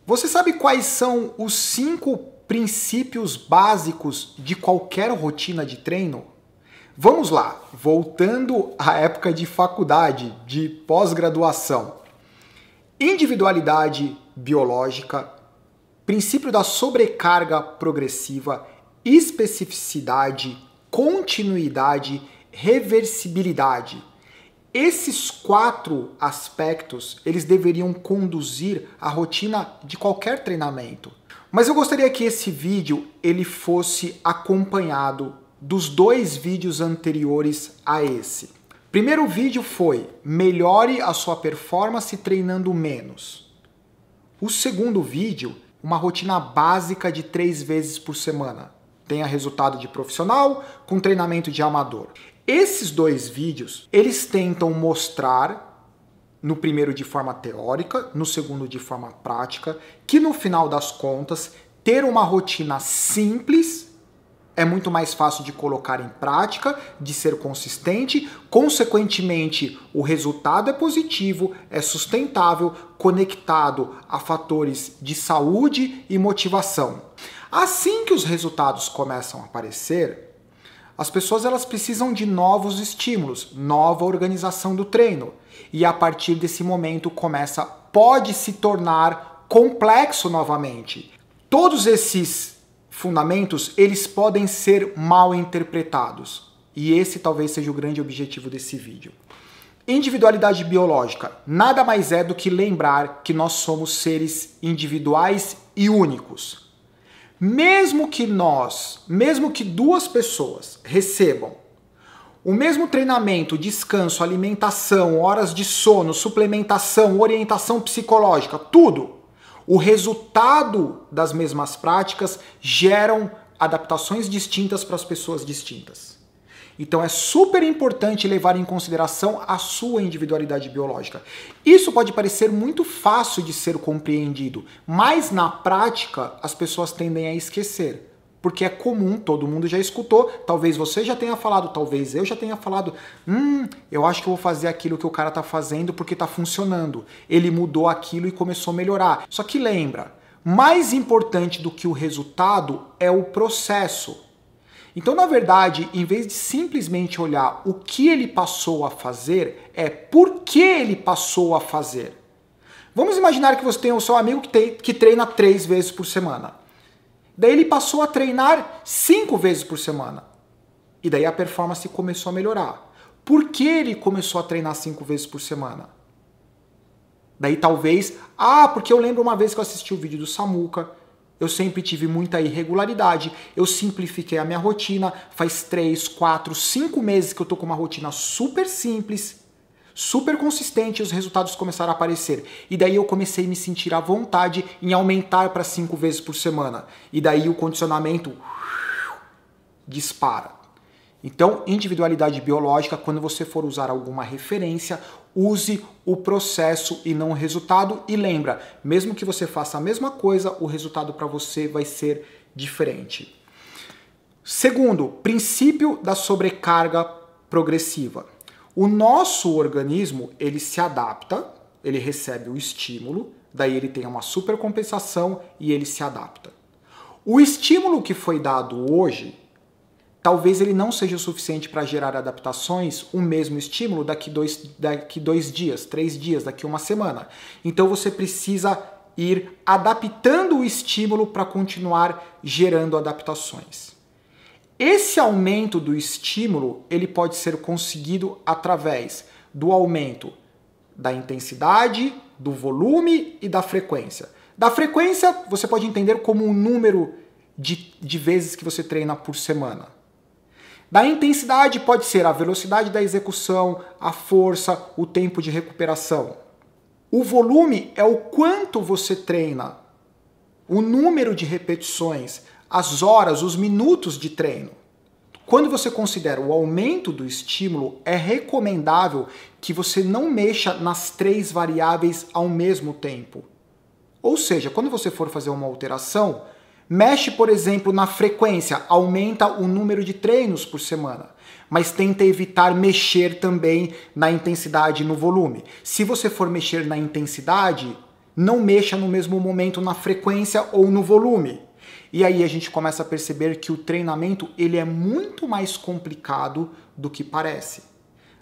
Você sabe quais são os 5 princípios básicos de qualquer rotina de treino? Vamos lá, voltando à época de faculdade, de pós-graduação. Individualidade biológica, princípio da sobrecarga progressiva, especificidade, continuidade, reversibilidade. Esses 4 aspectos, eles deveriam conduzir a rotina de qualquer treinamento. Mas eu gostaria que esse vídeo ele fosse acompanhado dos 2 vídeos anteriores a esse. Primeiro vídeo foi melhore a sua performance treinando menos. O segundo vídeo, uma rotina básica de 3 vezes por semana. Tenha resultado de profissional com treinamento de amador. Esses 2 vídeos, eles tentam mostrar, no primeiro de forma teórica, no segundo de forma prática, que no final das contas, ter uma rotina simples é muito mais fácil de colocar em prática, de ser consistente, consequentemente o resultado é positivo, é sustentável, conectado a fatores de saúde e motivação. Assim que os resultados começam a aparecer, as pessoas elas precisam de novos estímulos, nova organização do treino. E a partir desse momento pode se tornar complexo novamente. Todos esses fundamentos, eles podem ser mal interpretados. E esse talvez seja o grande objetivo desse vídeo. Individualidade biológica nada mais é do que lembrar que nós somos seres individuais e únicos. Mesmo que 2 pessoas recebam o mesmo treinamento, descanso, alimentação, horas de sono, suplementação, orientação psicológica, tudo, o resultado das mesmas práticas geram adaptações distintas para as pessoas distintas. Então é super importante levar em consideração a sua individualidade biológica. Isso pode parecer muito fácil de ser compreendido, mas na prática as pessoas tendem a esquecer. Porque é comum, todo mundo já escutou, talvez você já tenha falado, talvez eu já tenha falado, eu acho que eu vou fazer aquilo que o cara tá fazendo porque tá funcionando. Ele mudou aquilo e começou a melhorar. Só que lembra, mais importante do que o resultado é o processo. Então, na verdade, em vez de simplesmente olhar o que ele passou a fazer, é por que ele passou a fazer. Vamos imaginar que você tem o seu amigo que treina 3 vezes por semana. Daí ele passou a treinar 5 vezes por semana. E daí a performance começou a melhorar. Por que ele começou a treinar 5 vezes por semana? Daí talvez, porque eu lembro uma vez que eu assisti o vídeo do Samuca, eu sempre tive muita irregularidade, eu simplifiquei a minha rotina, faz 3, 4, 5 meses que eu tô com uma rotina super simples, super consistente, e os resultados começaram a aparecer. E daí eu comecei a me sentir à vontade em aumentar para 5 vezes por semana. E daí o condicionamento dispara. Então, individualidade biológica, quando você for usar alguma referência, use o processo e não o resultado. E lembra, mesmo que você faça a mesma coisa, o resultado para você vai ser diferente. Segundo, princípio da sobrecarga progressiva. O nosso organismo, ele se adapta, ele recebe o estímulo, daí ele tem uma supercompensação e ele se adapta. O estímulo que foi dado hoje, talvez ele não seja o suficiente para gerar adaptações, o mesmo estímulo daqui 2 dias, 3 dias, daqui 1 semana. Então você precisa ir adaptando o estímulo para continuar gerando adaptações. Esse aumento do estímulo, ele pode ser conseguido através do aumento da intensidade, do volume e da frequência. Da frequência, você pode entender como um número de vezes que você treina por semana. Da intensidade pode ser a velocidade da execução, a força, o tempo de recuperação. O volume é o quanto você treina, o número de repetições, as horas, os minutos de treino. Quando você considera o aumento do estímulo, é recomendável que você não mexa nas 3 variáveis ao mesmo tempo. Ou seja, quando você for fazer uma alteração, mexe, por exemplo, na frequência, aumenta o número de treinos por semana, mas tenta evitar mexer também na intensidade e no volume. Se você for mexer na intensidade, não mexa no mesmo momento na frequência ou no volume. E aí a gente começa a perceber que o treinamento ele é muito mais complicado do que parece.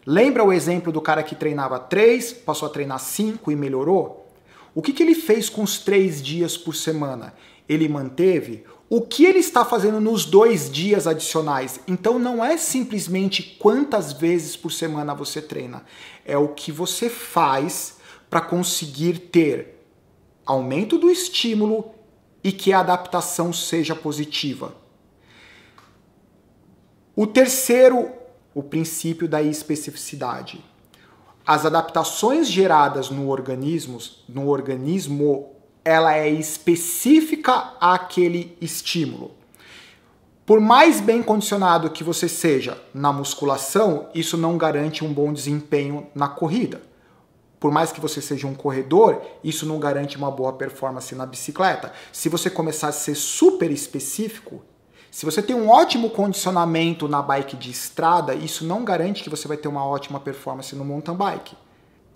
Lembra o exemplo do cara que treinava 3, passou a treinar 5 e melhorou? O que ele fez com os 3 dias por semana? Ele manteve? O que ele está fazendo nos 2 dias adicionais? Então não é simplesmente quantas vezes por semana você treina, é o que você faz para conseguir ter aumento do estímulo e que a adaptação seja positiva. O terceiro, o princípio da especificidade. As adaptações geradas no organismo, ela é específica àquele estímulo. Por mais bem condicionado que você seja na musculação, isso não garante um bom desempenho na corrida. Por mais que você seja um corredor, isso não garante uma boa performance na bicicleta. Se você começar a ser super específico, se você tem um ótimo condicionamento na bike de estrada, isso não garante que você vai ter uma ótima performance no mountain bike.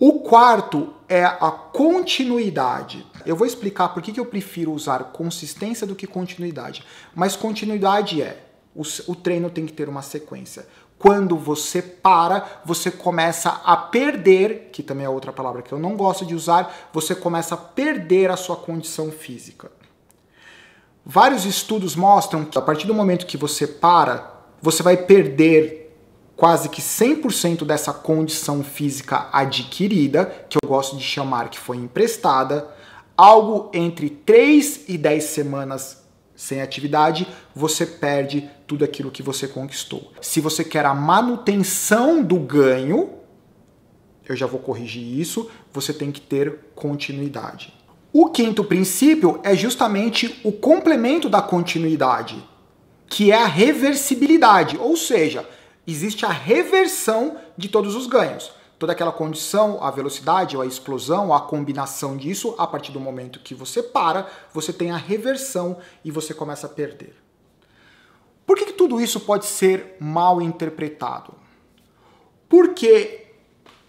O quarto é a continuidade. Eu vou explicar por que eu prefiro usar consistência do que continuidade. Mas continuidade o treino tem que ter uma sequência. Quando você para, você começa a perder, que também é outra palavra que eu não gosto de usar, você começa a perder a sua condição física. Vários estudos mostram que a partir do momento que você para, você vai perder quase que 100% dessa condição física adquirida, que eu gosto de chamar que foi emprestada, algo entre 3 e 10 semanas sem atividade, você perde tudo aquilo que você conquistou. Se você quer a manutenção do ganho, eu já vou corrigir isso, você tem que ter continuidade. O quinto princípio é justamente o complemento da continuidade, que é a reversibilidade, ou seja, existe a reversão de todos os ganhos. Toda aquela condição, a velocidade, ou a explosão, ou a combinação disso, a partir do momento que você para, você tem a reversão e você começa a perder. Por que tudo isso pode ser mal interpretado? Porque,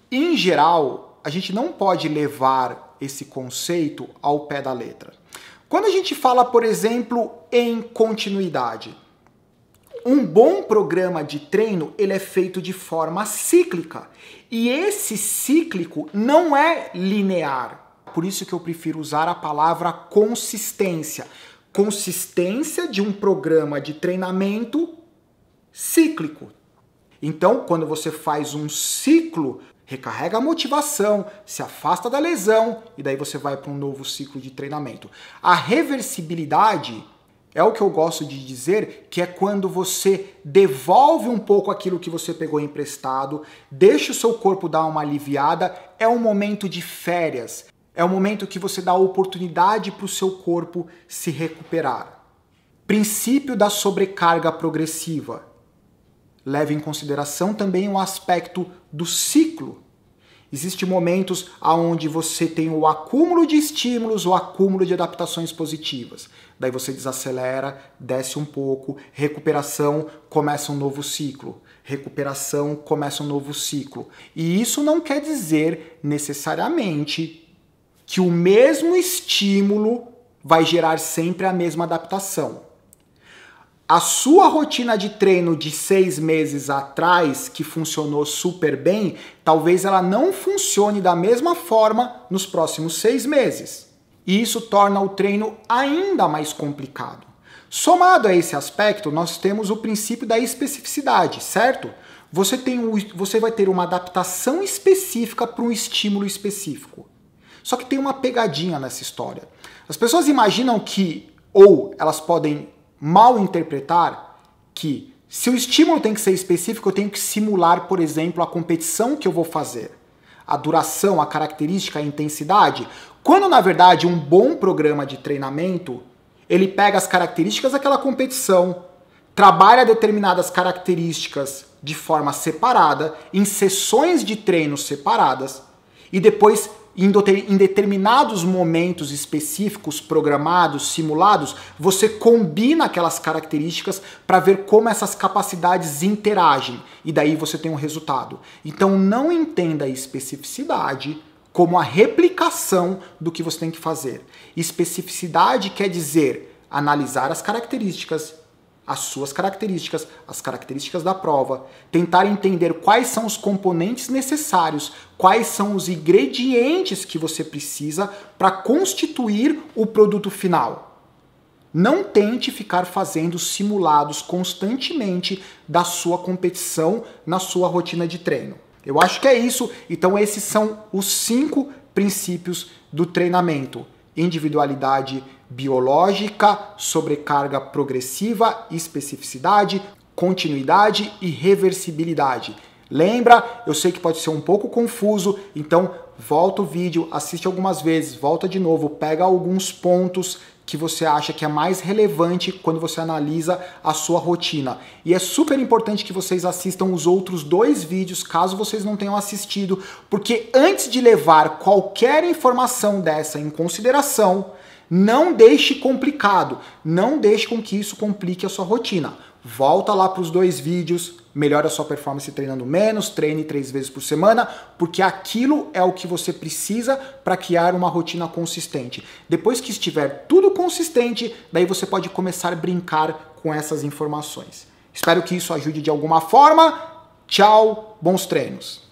em geral, a gente não pode levar esse conceito ao pé da letra. Quando a gente fala, por exemplo, em continuidade, um bom programa de treino, ele é feito de forma cíclica. E esse cíclico não é linear. Por isso que eu prefiro usar a palavra consistência. Consistência de um programa de treinamento cíclico. Então, quando você faz um ciclo, recarrega a motivação, se afasta da lesão e daí você vai para um novo ciclo de treinamento. A reversibilidade é o que eu gosto de dizer, que é quando você devolve um pouco aquilo que você pegou emprestado, deixa o seu corpo dar uma aliviada, é um momento de férias, é um momento que você dá oportunidade para o seu corpo se recuperar. Princípio da sobrecarga progressiva. Leve em consideração também o aspecto do ciclo. Existem momentos onde você tem o acúmulo de estímulos, o acúmulo de adaptações positivas. Daí você desacelera, desce um pouco, recuperação, começa um novo ciclo. Recuperação, começa um novo ciclo. E isso não quer dizer necessariamente que o mesmo estímulo vai gerar sempre a mesma adaptação. A sua rotina de treino de 6 meses atrás, que funcionou super bem, talvez ela não funcione da mesma forma nos próximos 6 meses. E isso torna o treino ainda mais complicado. Somado a esse aspecto, nós temos o princípio da especificidade, certo? Você vai ter uma adaptação específica para um estímulo específico. Só que tem uma pegadinha nessa história. As pessoas imaginam que, ou elas podem mal interpretar que se o estímulo tem que ser específico, eu tenho que simular, por exemplo, a competição que eu vou fazer. A duração, a característica, a intensidade. Quando, na verdade, um bom programa de treinamento, ele pega as características daquela competição, trabalha determinadas características de forma separada, em sessões de treino separadas, e depois em determinados momentos específicos, programados, simulados, você combina aquelas características para ver como essas capacidades interagem e daí você tem um resultado. Então não entenda a especificidade como a replicação do que você tem que fazer. Especificidade quer dizer analisar as características, as suas características, as características da prova, tentar entender quais são os componentes necessários, quais são os ingredientes que você precisa para constituir o produto final. Não tente ficar fazendo simulados constantemente da sua competição na sua rotina de treino. Eu acho que é isso. Então esses são os 5 princípios do treinamento: individualidade biológica, sobrecarga progressiva, especificidade, continuidade e reversibilidade. Lembra? Eu sei que pode ser um pouco confuso, então volta o vídeo, assiste algumas vezes, volta de novo, pega alguns pontos que você acha que é mais relevante quando você analisa a sua rotina. E é super importante que vocês assistam os outros 2 vídeos, caso vocês não tenham assistido, porque antes de levar qualquer informação dessa em consideração, não deixe complicado, não deixe com que isso complique a sua rotina. Volta lá para os 2 vídeos, melhora a sua performance treinando menos, treine 3 vezes por semana, porque aquilo é o que você precisa para criar uma rotina consistente. Depois que estiver tudo consistente, daí você pode começar a brincar com essas informações. Espero que isso ajude de alguma forma. Tchau, bons treinos!